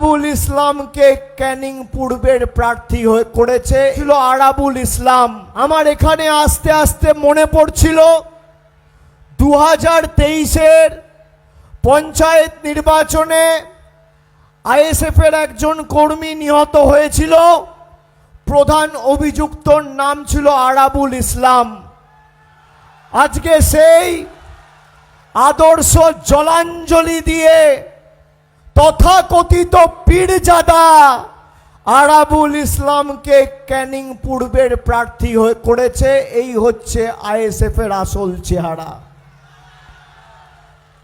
আরাবুল ইসলামকে ক্যানিং পূর্বের প্রার্থী করেছে ছিল আরাবুল ইসলাম। আমার এখানে আস্তে আস্তে মনে পড়ছিল 2023-এর পঞ্চায়েত নির্বাচনে আইএসএফের একজন কর্মী নিহত হয়েছিল। প্রধান অভিযুক্তর নাম ছিল আরাবুল ইসলাম। আজকে সেই আদর্শ জলাঞ্জলি দিয়ে তথাকথিত পীরজাদা আরাবুল ইসলামকে ক্যানিং পূর্বের প্রার্থী করেছে। এই হচ্ছে আইএসএফের আসল চেহারা।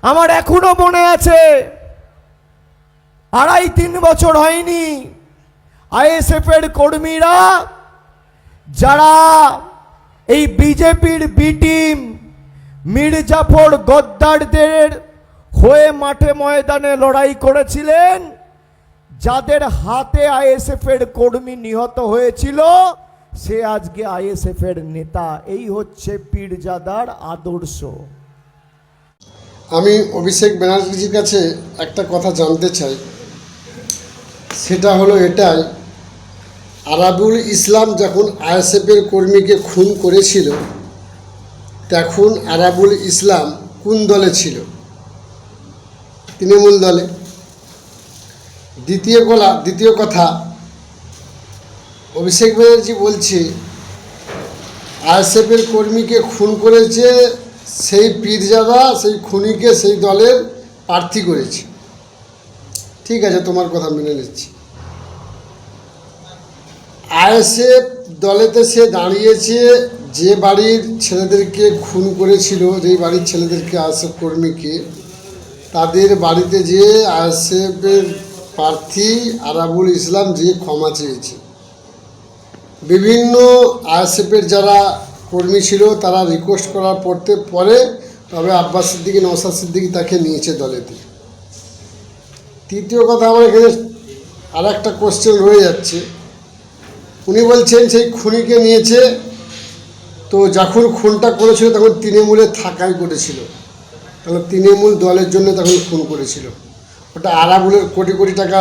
আমার এখনো মনে আছে, 2.5-3 বছর হয়নি, আইএসএফের কর্মীরা যারা এই বিজেপির বি টিম মির্জাফর গদ্দারদের হয়ে মাঠে ময়দানে লড়াই করেছিলেন, যাদের হাতে আইএসএফের কর্মী নিহত হয়েছিল, সে আজকে আইএসএফের নেতা। এই হচ্ছে পীরজাদার আদর্শ। আমি অভিষেক ব্যানার্জির কাছে একটা কথা জানতে চাই, সেটা হলো এটাই, আরাবুল ইসলাম যখন আইএসএফের কর্মীকে খুন করেছিল তখন আরাবুল ইসলাম কোন দলে ছিল? তৃণমূল দলে। দ্বিতীয় কথা, অভিষেক ব্যানার্জি বলছে আইএসএফের কর্মীকে খুন করেছে সেই পীরজাদা, সেই খুনিকে সেই দলের প্রার্থী করেছে। ঠিক আছে, তোমার কথা মেনে নিচ্ছি। আইএসএফ দলেতে সে দাঁড়িয়েছে যে বাড়ির ছেলেদেরকে খুন করেছিল, যেই বাড়ির ছেলেদেরকে আইএসএফ কর্মীকে, তাদের বাড়িতে যে আইএসএফের প্রার্থী আরাবুল ইসলাম যে ক্ষমা চেয়েছে। বিভিন্ন আইএসএফের যারা কর্মী ছিল তারা রিকোয়েস্ট করার পরে তবে আব্বাস সিদ্দিকী, নওশাদ সিদ্দিকী তাকে নিয়েছে দলেতে। তৃতীয় কথা, আমার এখানে আর একটা কোশ্চেন রয়ে যাচ্ছে। উনি বলছেন সেই খুনিকে নিয়েছে, তো যখন খুনটা করেছিল তখন তৃণমূলে থাকাই করেছিল, তাহলে তৃণমূল দলের জন্য তখন খুন করেছিল। ওটা আরাবুলের কোটি কোটি টাকা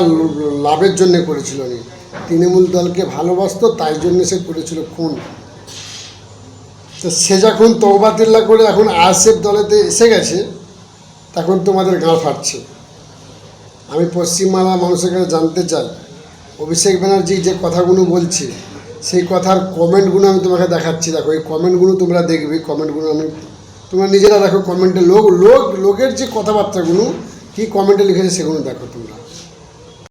লাভের জন্য করেছিল উনি, তৃণমূল দলকে ভালোবাসতো তাই জন্য সে করেছিল খুন। তো সে যখন তওবা তিল্লা করে এখন আইএসএফ দলেতে এসে গেছে, তখন তোমাদের গাঁ ফাটছে। আমি পশ্চিমবাংলার মানুষের কাছে জানতে চাই, অভিষেক ব্যানার্জি যে কথাগুলো বলছে সেই কথার কমেন্টগুলো আমি তোমাকে দেখাচ্ছি। দেখো, এই কমেন্টগুলো তোমরা দেখবে, কমেন্টগুলো তোমরা নিজেরা দেখো, কমেন্টে লোকের যে কথাবার্তাগুলো কী কমেন্টে লিখেছে সেগুলো দেখো তোমরা।